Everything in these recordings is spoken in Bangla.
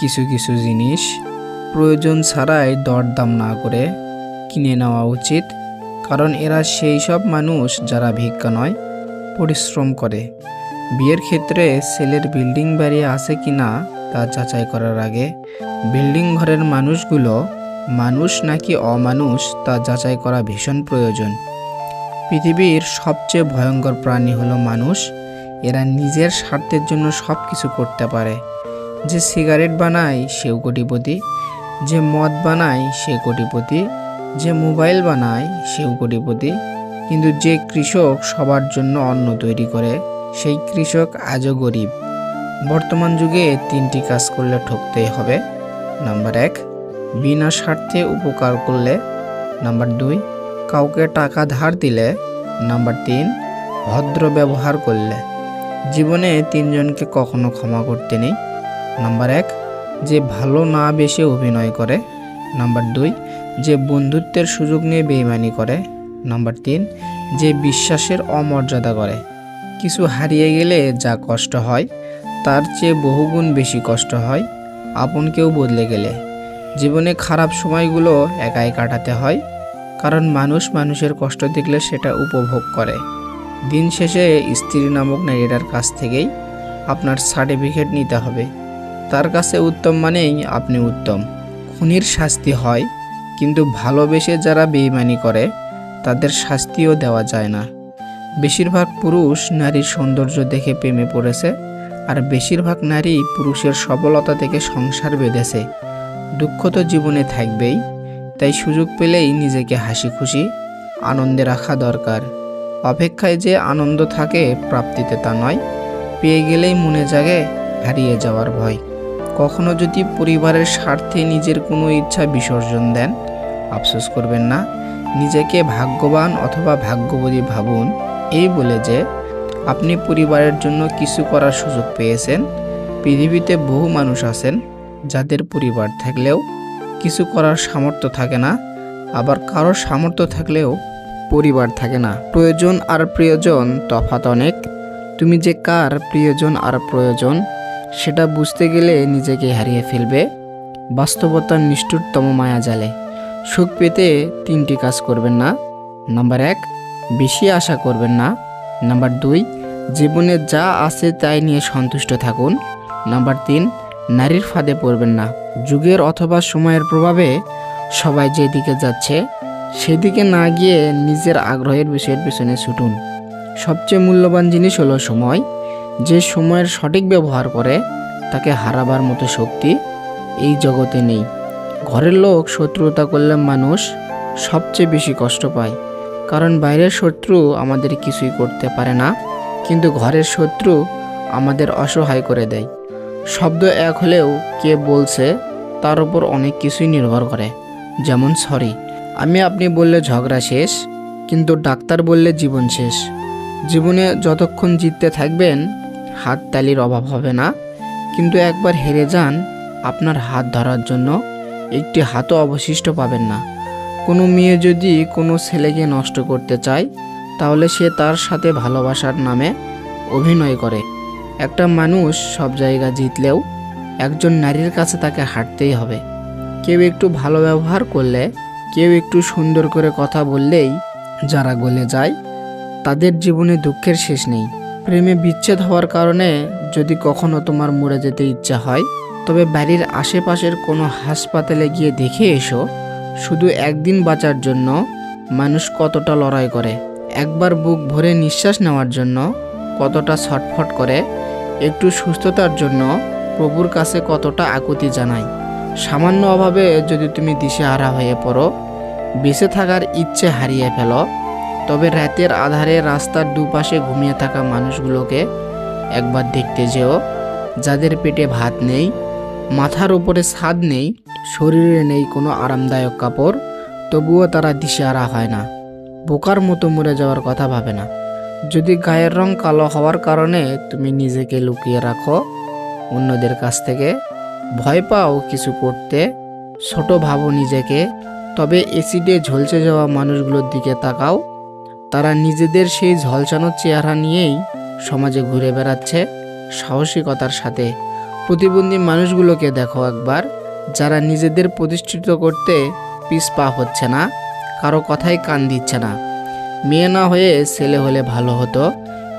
কিছু কিছু জিনিস প্রয়োজন ছাড়াই দরদাম না করে কিনে নেওয়া উচিত, কারণ এরা সেই সব মানুষ যারা ভিক্ষা নয়, পরিশ্রম করে। বিয়ের ক্ষেত্রে ছেলের বিল্ডিং বাড়ি আছে কিনা তা যাচাই করার আগে বিল্ডিং ঘরের মানুষগুলো মানুষ নাকি অমানুষ তা যাচাই করা ভীষণ প্রয়োজন। পৃথিবীর সবচেয়ে ভয়ঙ্কর প্রাণী হলো মানুষ। এরা নিজের স্বার্থের জন্য সব কিছু করতে পারে। যে সিগারেট বানায় সেও কোটিপতি, যে মদ বানায় সে কোটিপতি, যে মোবাইল বানায় সেও কোটিপতি, কিন্তু যে কৃষক সবার জন্য অন্ন তৈরি করে সেই কৃষক আজও গরিব। বর্তমান যুগে 3টি কাজ করলে ঠকতেই হবে। নাম্বার 1, বিনা স্বার্থে উপকার করলে। নাম্বার 2, কাউকে টাকা ধার দিলে। নাম্বার 3, ভদ্র ব্যবহার করলে। জীবনে 3 জনকে কখনো ক্ষমা করতে নেই। নাম্বার 1, যে ভালো না বেশে অভিনয় করে। নাম্বার 2, যে বন্ধুত্বের সুযোগ নিয়ে বেইমানি করে। নাম্বার 3, যে বিশ্বাসের অমর্যাদা করে। কিছু হারিয়ে গেলে যা কষ্ট হয় তার চেয়ে বহুগুণ বেশি কষ্ট হয় আপন কেউ বদলে গেলে। জীবনে খারাপ সময়গুলো একাই কাটাতে হয়, কারণ মানুষ মানুষের কষ্ট দেখলে সেটা উপভোগ করে। দিন শেষে স্ত্রী নামক নারীটার কাছ থেকেই আপনার সার্টিফিকেট নিতে হবে। তার কাছে উত্তম মানেই আপনি উত্তম। খুনির শাস্তি হয়, কিন্তু ভালোবেসে যারা বেইমানি করে তাদের শাস্তিও দেওয়া যায় না। বেশিরভাগ পুরুষ নারীর সৌন্দর্য দেখে প্রেমে পড়েছে, আর বেশিরভাগ নারী পুরুষের সফলতা থেকে সংসার বেঁধেছে। দুঃখ তো জীবনে থাকবেই, তাই সুযোগ পেলেই নিজেকে হাসি খুশি আনন্দে রাখা দরকার। অপেক্ষায় যে আনন্দ থাকে প্রাপ্তিতে তা নয়। পেয়ে গেলেই মনে জাগে হারিয়ে যাওয়ার ভয়। কখনো যদি পরিবারের স্বার্থে নিজের কোনো ইচ্ছা বিসর্জন দেন, আফসোস করবেন না। নিজেকে ভাগ্যবান অথবা ভাগ্যবতী ভাবুন, এই বলে যে আপনি পরিবারের জন্য কিছু করার সুযোগ পেয়েছেন। পৃথিবীতে বহু মানুষ আছেন যাদের পরিবার থাকলেও কিছু করার সামর্থ্য থাকে না, আবার কারোর সামর্থ্য থাকলেও পরিবার থাকে না। প্রয়োজন আর প্রিয়জন তফাৎ অনেক। তুমি যে কার প্রিয়জন আর প্রয়োজন সেটা বুঝতে গেলে নিজেকে হারিয়ে ফেলবে বাস্তবতার নিষ্ঠুরতম মায়াজালে। সুখ পেতে 3টি কাজ করবেন না। নাম্বার 1, বেশি আশা করবেন না। নাম্বার 2, জীবনে যা আছে তাই নিয়ে সন্তুষ্ট থাকুন। নাম্বার 3, নারীর ফাঁদে পড়বেন না। যুগের অথবা সময়ের প্রভাবে সবাই যেদিকে যাচ্ছে সেদিকে না গিয়ে নিজের আগ্রহের বিষয়ের পেছনে ছুটুন। সবচেয়ে মূল্যবান জিনিস হলো সময়। যে সময়ের সঠিক ব্যবহার করে তাকে হারাবার মতো শক্তি এই জগতে নেই। ঘরের লোক শত্রুতা করলে মানুষ সবচেয়ে বেশি কষ্ট পায়, কারণ বাইরের শত্রু আমাদের কিছুই করতে পারে না, কিন্তু ঘরের শত্রু আমাদের অসহায় করে দেয়। শব্দ এক হলেও কে বলছে তার উপর অনেক কিছুই নির্ভর করে। যেমন সরি আমি আপনি বললে ঝগড়া শেষ, কিন্তু ডাক্তার বললে জীবন শেষ। জীবনে যতক্ষণ জিততে থাকবেন হাততালির অভাব হবে না, কিন্তু একবার হেরে যান আপনার হাত ধরার জন্য একটি হাতও অবশিষ্ট পাবেন না। কোনো মেয়ে যদি কোনো ছেলেকে নষ্ট করতে চায় তাহলে সে তার সাথে ভালোবাসার নামে অভিনয় করে। একটা মানুষ সব জায়গা জিতলেও একজন নারীর কাছে তাকে হাঁটতেই হবে। কেউ একটু ভালো ব্যবহার করলে, কেউ একটু সুন্দর করে কথা বললেই যারা গলে যায় তাদের জীবনে দুঃখের শেষ নেই। প্রেমে বিচ্ছেদ হওয়ার কারণে যদি কখনো তোমার মরে যেতে ইচ্ছা হয়, তবে বাড়ির আশেপাশের কোনো হাসপাতালে গিয়ে দেখে এসো শুধু একদিন বাঁচার জন্য মানুষ কতটা লড়াই করে, একবার বুক ভরে নিঃশ্বাস নেওয়ার জন্য কতটা ছটফট করে, একটু সুস্থতার জন্য প্রভুর কাছে কতটা আকুতি জানায়। সামান্য অভাবে যদি তুমি দিশেহারা হয়ে পড়ো, বেঁচে থাকার ইচ্ছে হারিয়ে ফেলো, তবে রাতের আধারে রাস্তার দুপাশে ঘুমিয়ে থাকা মানুষগুলোকে একবার দেখতে যেও, যাদের পেটে ভাত নেই, মাথার উপরে ছাদ নেই, শরীরে নেই কোনো আরামদায়ক কাপড়, তবুও তারা দিশেহারা হয় না, বোকার মতো মরে যাওয়ার কথা ভাবে না। যদি গায়ের রং কালো হওয়ার কারণে তুমি নিজেকে লুকিয়ে রাখো অন্যদের কাছ থেকে, ভয় পাও কিছু করতে, ছোট ভাবো নিজেকে, তবে এসিডে ঝলসে যাওয়া মানুষগুলোর দিকে তাকাও। তারা নিজেদের সেই ঝলসানো চেহারা নিয়েই সমাজে ঘুরে বেড়াচ্ছে সাহসিকতার সাথে। প্রতিবন্ধী মানুষগুলোকে দেখো একবার, যারা নিজেদের প্রতিষ্ঠিত করতে পিছপা হচ্ছে না, কারো কথাই কান দিচ্ছে না। মেয়ে না হয়ে ছেলে হলে ভালো হতো,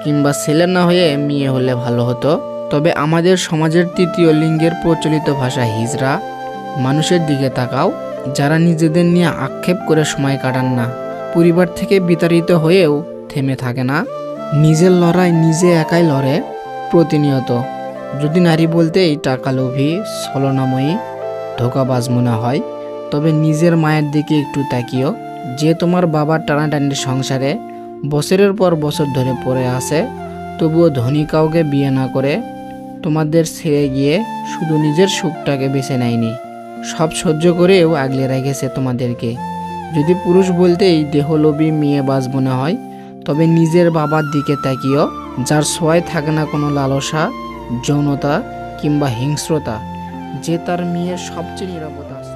কিংবা ছেলে না হয়ে মেয়ে হলে ভালো হতো। তবে আমাদের সমাজের তৃতীয় লিঙ্গের প্রচলিত ভাষা হিজড়া মানুষের দিকে তাকাও, যারা নিজেদের নিয়ে আক্ষেপ করে সময় কাটান না, পরিবার থেকে বিতাড়িত হয়েও থেমে থাকে না, নিজের লড়াই নিজে একাই লড়ে প্রতিনিয়ত। যদি নারী বলতেই টাকা লোভী, ছলনাময়ী, ধোঁকাবাজ মনে হয়, তবে নিজের মায়ের দিকে একটু তাকিও, যে তোমার বাবার টানাটানির সংসারে বছরের পর বছর ধরে পড়ে আছে, তবুও ধনী কাউকে বিয়ে না করে তোমাদের ছেড়ে গিয়ে শুধু নিজের সুখটাকে বেছে নেয়নি, সব সহ্য করেও আগলে রেখেছে তোমাদেরকে। যদি পুরুষ বলতেই দেহলোভী মেয়েবাজ মনে হয়, তবে নিজের বাবার দিকে তাকিও, যার ছোঁয়ায় থাকে না কোনো লালসা, যৌনতা কিংবা হিংস্রতা, যে তার মেয়ের সবচেয়ে নিরাপদ আশ্রয়।